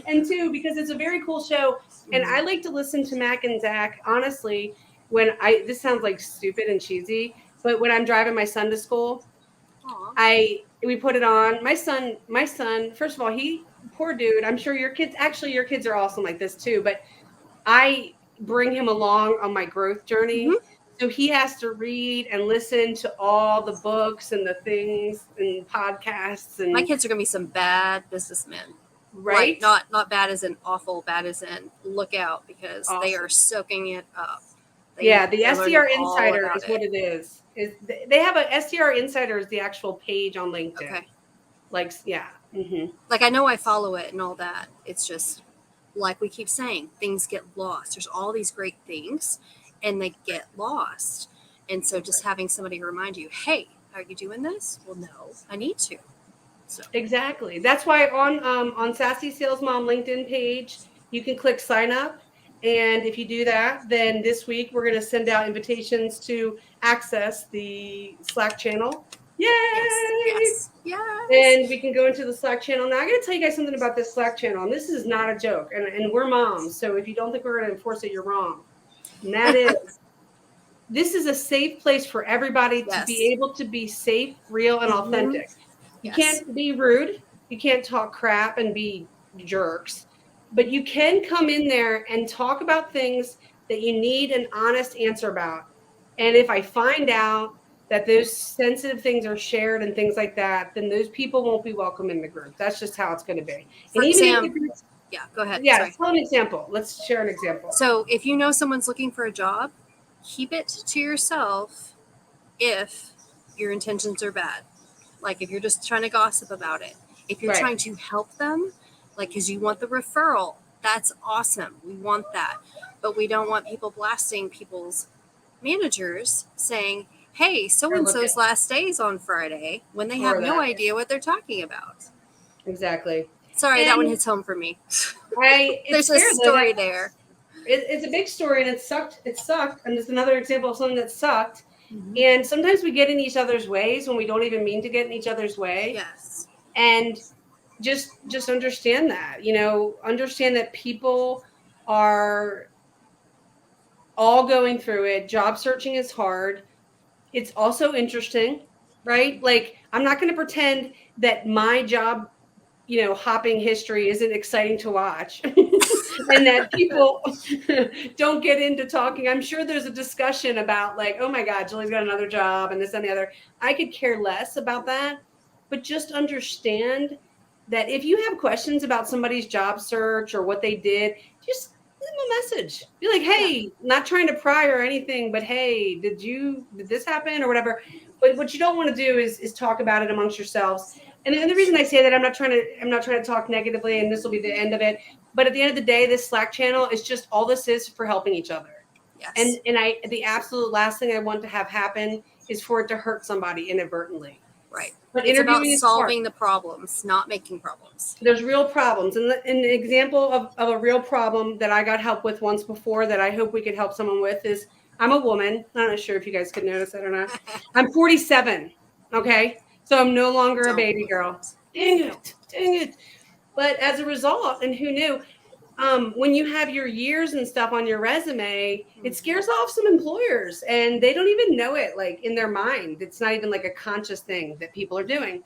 And two, because it's a very cool show. And I like to listen to Mac and Zach, honestly, this sounds like stupid and cheesy, but when I'm driving my son to school, we put it on. My son, first of all, poor dude, I'm sure your kids are awesome like this too, but I bring him along on my growth journey. So he has to read and listen to all the books and the things and podcasts. And my kids are going to be some bad businessmen, right? Like, not bad as in awful, bad as in look out, because they are soaking it up. The SDR Insider is what it is. They have a SDR Insider is the actual page on LinkedIn. Okay. Like, Like, I know I follow it and all that. It's just like we keep saying, things get lost. There's all these great things, and they get lost. And so just having somebody remind you, hey, are you doing this? Well, no, I need to. So. Exactly. That's why on Sassy Sales Mom LinkedIn page, you can click sign up. And if you do that, then this week we're going to send out invitations to access the Slack channel. Yay! Yes. And we can go into the Slack channel. Now, I got to tell you guys something about this Slack channel. And this is not a joke. And we're moms. So if you don't think we're going to enforce it, you're wrong. And that is, this is a safe place for everybody to be able to be safe, real, and authentic. You can't be rude. You can't talk crap and be jerks. But you can come in there and talk about things that you need an honest answer about. And if I find out that those sensitive things are shared and things like that, then those people won't be welcome in the group. That's just how it's going to be. For And even yeah, go ahead. yeah, Sorry. tell an example. Let's share an example. So if you know someone's looking for a job, keep it to yourself if your intentions are bad. Like if you're just trying to gossip about it. If you're trying to help them, like because you want the referral, that's awesome. We want that. But we don't want people blasting people's managers saying, hey, so-and-so's last day's on Friday, when they have no idea what they're talking about. Exactly. Sorry, that one hits home for me. There's a story there. It's a big story, and it sucked. It sucked. And it's another example of something that sucked. Mm-hmm. And sometimes we get in each other's ways when we don't even mean to get in each other's way. Yes. And just understand that, understand that people are all going through it. Job searching is hard. It's also interesting, right? Like, I'm not going to pretend that my job, hopping history isn't exciting to watch and that people don't get into talking. I'm sure there's a discussion about like, oh my God, Julie's got another job and this and the other. I could care less about that, but just understand that if you have questions about somebody's job search or what they did, just send them a message. Be like, hey, not trying to pry or anything, but hey, did this happen or whatever? But what you don't want to do is talk about it amongst yourselves. And the reason I say that, I'm not trying to talk negatively, and this will be the end of it. But at the end of the day, this Slack channel is just all this is for helping each other. Yes. And the absolute last thing I want to have happen is for it to hurt somebody inadvertently. Right. But it's about solving the problems, not making problems. There's real problems. And an example of a real problem that I got help with once before that I hope we could help someone with is, I'm a woman. I'm not sure if you guys could notice that or not. I'm 47. Okay. So I'm no longer a baby girl. Dang it. But as a result, and who knew, when you have your years and stuff on your resume, it scares off some employers and they don't even know it, like in their mind. It's not even like a conscious thing that people are doing.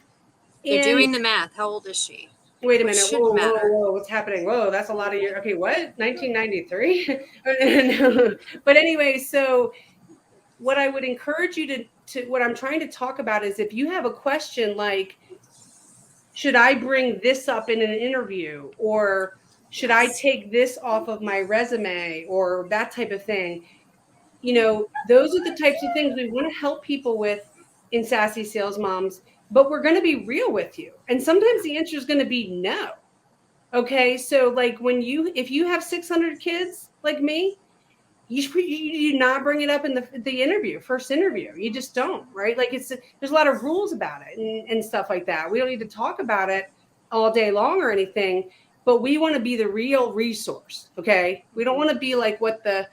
They're doing the math. How old is she? Wait a minute. Whoa, what's happening? Whoa, that's a lot of years. Okay, what? 1993? But anyway, so what I would encourage you to what I'm trying to talk about is if you have a question like, should I bring this up in an interview, or should I take this off of my resume, or that type of thing? Those are the types of things we want to help people with in Sassy Sales Moms, but we're going to be real with you. And sometimes the answer is going to be no. Okay. So like if you have 600 kids like me, you do not bring it up in the first interview. You just don't, right? Like there's a lot of rules about it and stuff like that. We don't need to talk about it all day long or anything, but we want to be the real resource. Okay. We don't want to be like what the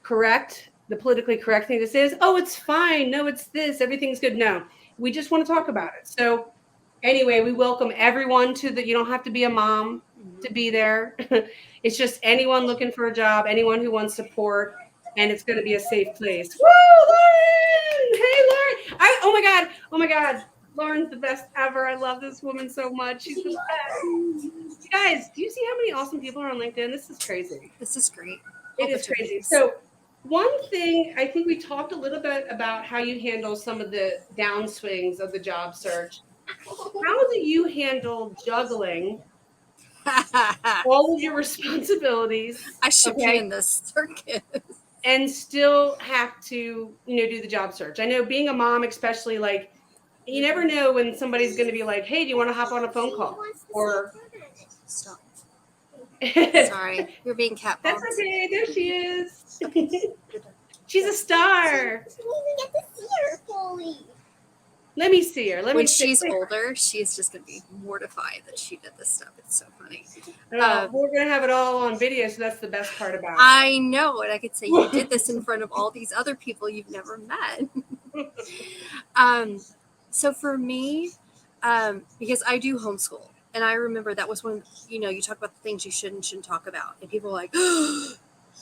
politically correct thing to say is, oh, it's fine. No, it's this, everything's good. No, we just want to talk about it. So anyway, we welcome everyone you don't have to be a mom to be there. It's just anyone looking for a job, anyone who wants support, and it's going to be a safe place. Woo, Lauren! Hey, Lauren! Oh my God. Lauren's the best ever. I love this woman so much. She's the best. Guys, do you see how many awesome people are on LinkedIn? This is crazy. This is great. It is crazy. So one thing, I think we talked a little bit about how you handle some of the downswings of the job search. How do you handle juggling all of your responsibilities? I should be in this circus. And still have to, do the job search. I know being a mom, especially, like, you never know when somebody's going to be like, hey, do you want to hop on a phone call? Or stop. Sorry, you're being cat. That's okay. There she is. She's a star. We get to see her fully. Let me see her. When she's older, she's just going to be mortified that she did this stuff. It's so funny. We're going to have it all on video, so that's the best part about it. I know. And I could say you did this in front of all these other people you've never met. So for me, because I do homeschool, and I remember that was when, you talk about the things you shouldn't talk about. And people are like, oh,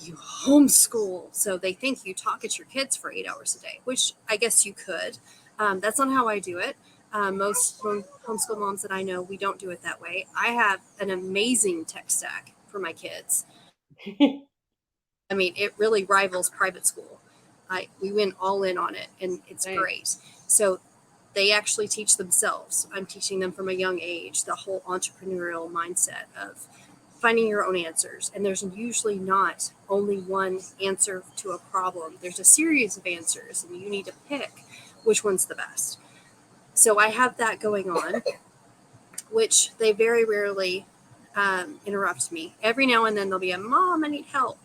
you homeschool. So they think you talk at your kids for 8 hours a day, which I guess you could. That's not how I do it. Most homeschool moms that I know, we don't do it that way. I have an amazing tech stack for my kids. I mean, it really rivals private school. We went all in on it, and it's Right. great. So they actually teach themselves. I'm teaching them from a young age the whole entrepreneurial mindset of finding your own answers. And there's usually not only one answer to a problem. There's a series of answers, and you need to pick which one's the best. So I have that going on, which they very rarely interrupt me. Every now and then they'll be a mom, I need help.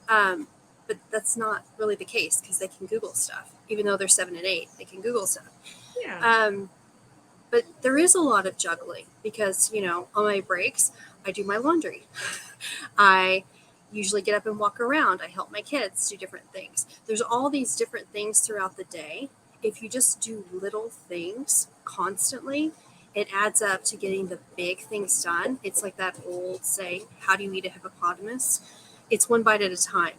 But that's not really the case because they can Google stuff. Even though they're 7 and 8, they can Google stuff. Yeah. But there is a lot of juggling because, on my breaks, I do my laundry. I usually get up and walk around. I help my kids do different things. There's all these different things throughout the day. If you just do little things constantly, it adds up to getting the big things done. It's like that old saying, how do you eat a hippopotamus? It's one bite at a time.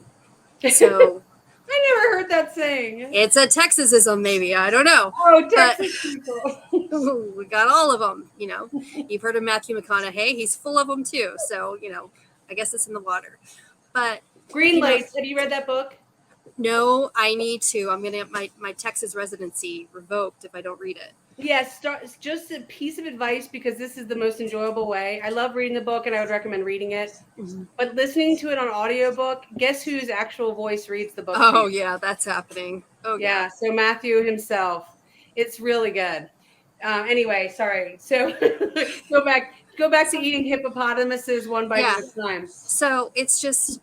So I never heard that saying. it's a Texasism, maybe. I don't know. Oh, Texas people. We got all of them, You've heard of Matthew McConaughey. He's full of them too. So, I guess it's in the water. But Green Lights. Have you read that book? no, I need to. I'm going to get my Texas residency revoked if I don't read it. Yes, just a piece of advice because this is the most enjoyable way. I love reading the book and I would recommend reading it. Mm-hmm. But listening to it on audiobook, guess whose actual voice reads the book? Oh, yeah, that's happening. Oh, yeah. So Matthew himself. It's really good. Anyway, sorry. So go back to eating hippopotamuses one bite at a time. So it's just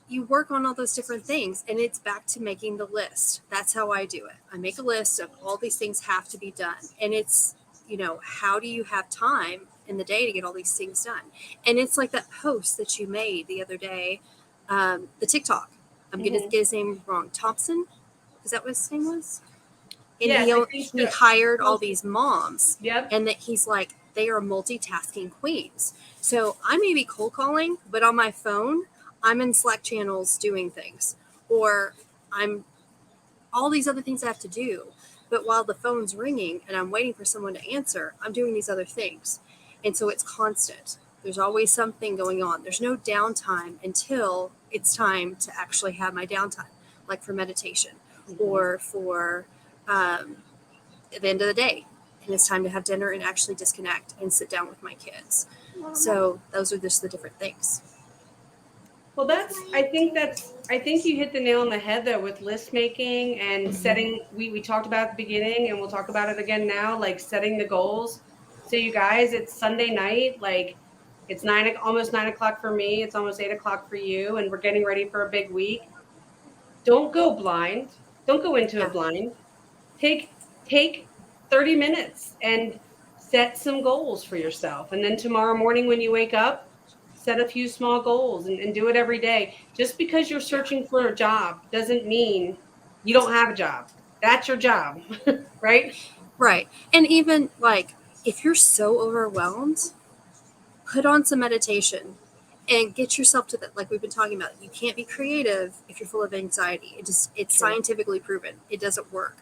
you work on all those different things and it's back to making the list. That's how I do it. I make a list of all these things have to be done. And it's, how do you have time in the day to get all these things done? And it's like that post that you made the other day, the TikTok. I'm going to get his name wrong. Thompson? Is that what his name was? And he hired all these moms. Yep. And that he's like, they are multitasking queens. So I may be cold calling, but on my phone, I'm in Slack channels doing things, or I'm all these other things I have to do. But while the phone's ringing and I'm waiting for someone to answer, I'm doing these other things. And so it's constant. There's always something going on. There's no downtime until it's time to actually have my downtime, like for meditation or for at the end of the day. And it's time to have dinner and actually disconnect and sit down with my kids. So those are just the different things. Well, I think you hit the nail on the head though with list making and setting. We talked about at the beginning and we'll talk about it again now, like setting the goals. So you guys, it's Sunday night, like it's almost 9 o'clock for me. It's almost 8 o'clock for you. And we're getting ready for a big week. Don't go blind. Don't go into it blind. Take 30 minutes and set some goals for yourself. And then tomorrow morning when you wake up, set a few small goals and do it every day. Just because you're searching for a job doesn't mean you don't have a job. That's your job, right? Right. And even like if you're so overwhelmed, put on some meditation and get yourself to that. Like we've been talking about, you can't be creative if you're full of anxiety. It's scientifically proven. It doesn't work.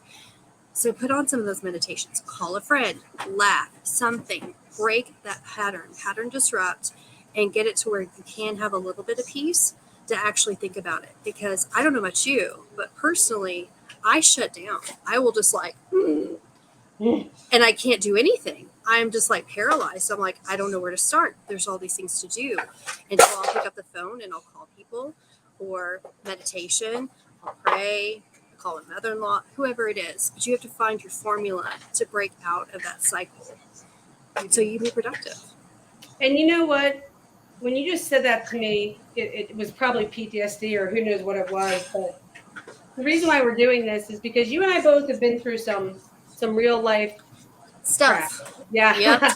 So put on some of those meditations, call a friend, laugh, something, break that pattern disrupt, and get it to where you can have a little bit of peace to actually think about it. Because I don't know about you, but personally, I shut down. I will just like, and I can't do anything. I'm just like paralyzed. I'm like, I don't know where to start. There's all these things to do. And so I'll pick up the phone and I'll call people or meditation. I'll pray, I'll call a mother-in-law, whoever it is. But you have to find your formula to break out of that cycle so you can be productive. And you know what? When you just said that to me, it was probably PTSD or who knows what it was. But the reason why we're doing this is because you and I both have been through some real life stuff. Crap. Yeah. Yep.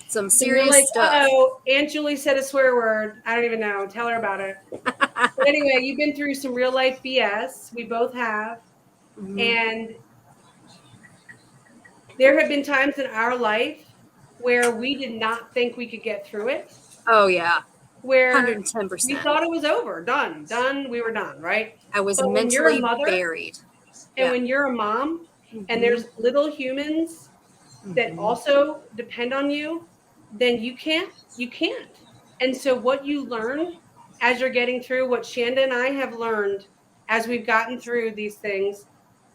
Some serious stuff. Oh, Aunt Julie said a swear word. I don't even know. Tell her about it. But anyway, you've been through some real life BS. We both have. Mm-hmm. And there have been times in our life where we did not think we could get through it. Oh, yeah. Where 110%. We thought it was over. Done. We were done, right? I was mentally buried. And when you're a mom and there's little humans that also depend on you, then you can't. And so what you learn as you're getting through, what Chanda and I have learned as we've gotten through these things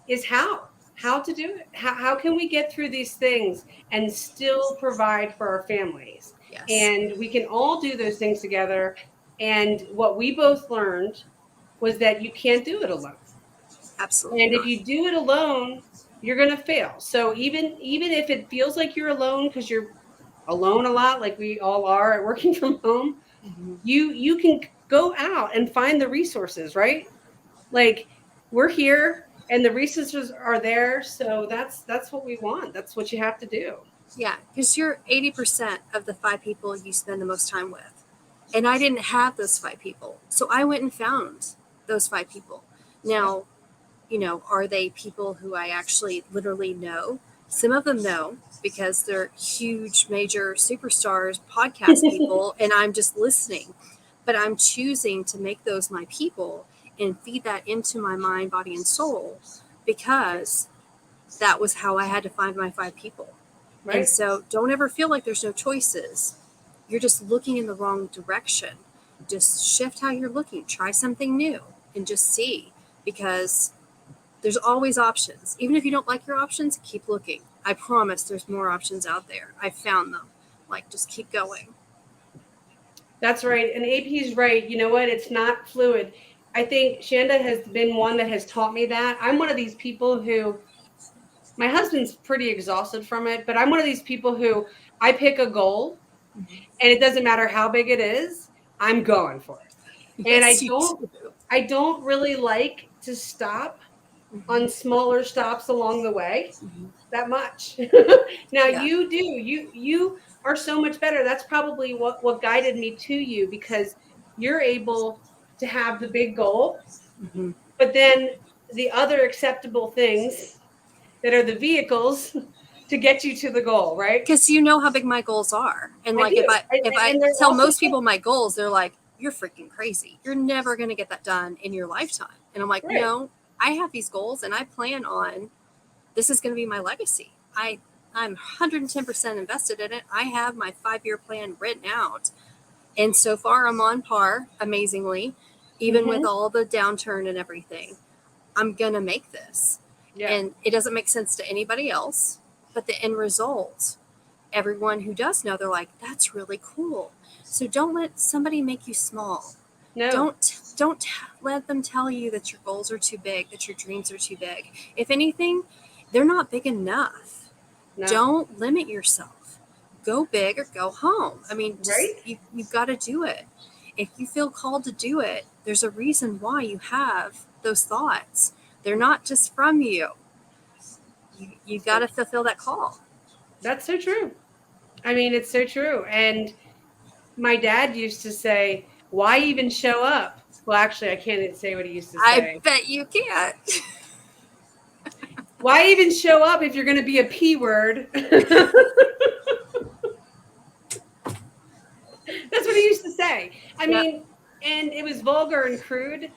is how to do it. How can we get through these things and still provide for our families? Yes. And we can all do those things together. And what we both learned was that you can't do it alone. Absolutely. And if you do it alone, you're going to fail. So even if it feels like you're alone because you're alone a lot, like we all are at working from home, you can go out and find the resources, right? Like we're here and the resources are there. So that's what we want. That's what you have to do. Yeah, because you're 80% of the 5 people you spend the most time with. And I didn't have those 5 people. So I went and found those 5 people. Now, you know, are they people who I actually literally know? Some of them know because they're huge, major superstars, podcast people, and I'm just listening. But I'm choosing to make those my people and feed that into my mind, body, and soul because that was how I had to find my 5 people. Right. And so don't ever feel like there's no choices. You're just looking in the wrong direction. Just shift how you're looking. Try something new and just see, because there's always options. Even if you don't like your options, keep looking. I promise there's more options out there. I found them. Like, just keep going. That's right. And AP's right. You know what? It's not fluid. I think Chanda has been one that has taught me that. I'm one of these people who, my husband's pretty exhausted from it, but I'm one of these people who I pick a goal and it doesn't matter how big it is, I'm going for it. And I don't really like to stop on smaller stops along the way that much. Now you do, you are so much better. That's probably what guided me to you, because you're able to have the big goal, but then the other acceptable things that are the vehicles to get you to the goal, right? Because you know how big my goals are. And like if I tell most people my goals, they're like, you're freaking crazy. You're never going to get that done in your lifetime. And I'm like, no, I have these goals and I plan on, this is going to be my legacy. I'm 110% invested in it. I have my 5-year plan written out. And so far I'm on par, amazingly, even with all the downturn and everything. I'm going to make this. Yeah. And it doesn't make sense to anybody else, but the end result, everyone who does know, they're like, that's really cool. So don't let somebody make you small. No. Don't let them tell you that your goals are too big, that your dreams are too big. If anything, they're not big enough. No. Don't limit yourself. Go big or go home. I mean, you've got to do it. If you feel called to do it, there's a reason why you have those thoughts. They're not just from you. You've got to fulfill that call. That's so true. I mean, it's so true. And my dad used to say, why even show up? Well, actually, I can't even say what he used to say. I bet you can't. Why even show up if you're going to be a P word? That's what he used to say. I mean, and it was vulgar and crude,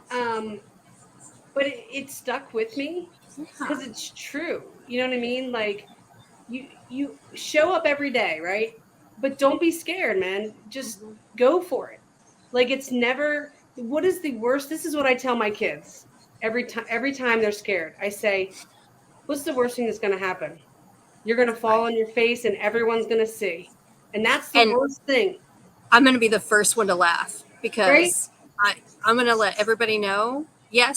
but it stuck with me because it's true. You know what I mean? Like, you show up every day, right? But don't be scared, man. Just go for it. Like, it's never, what is the worst? This is what I tell my kids every time they're scared. I say, what's the worst thing that's going to happen? You're going to fall on your face and everyone's going to see. And that's the worst thing. I'm going to be the first one to laugh because I'm going to let everybody know, yes,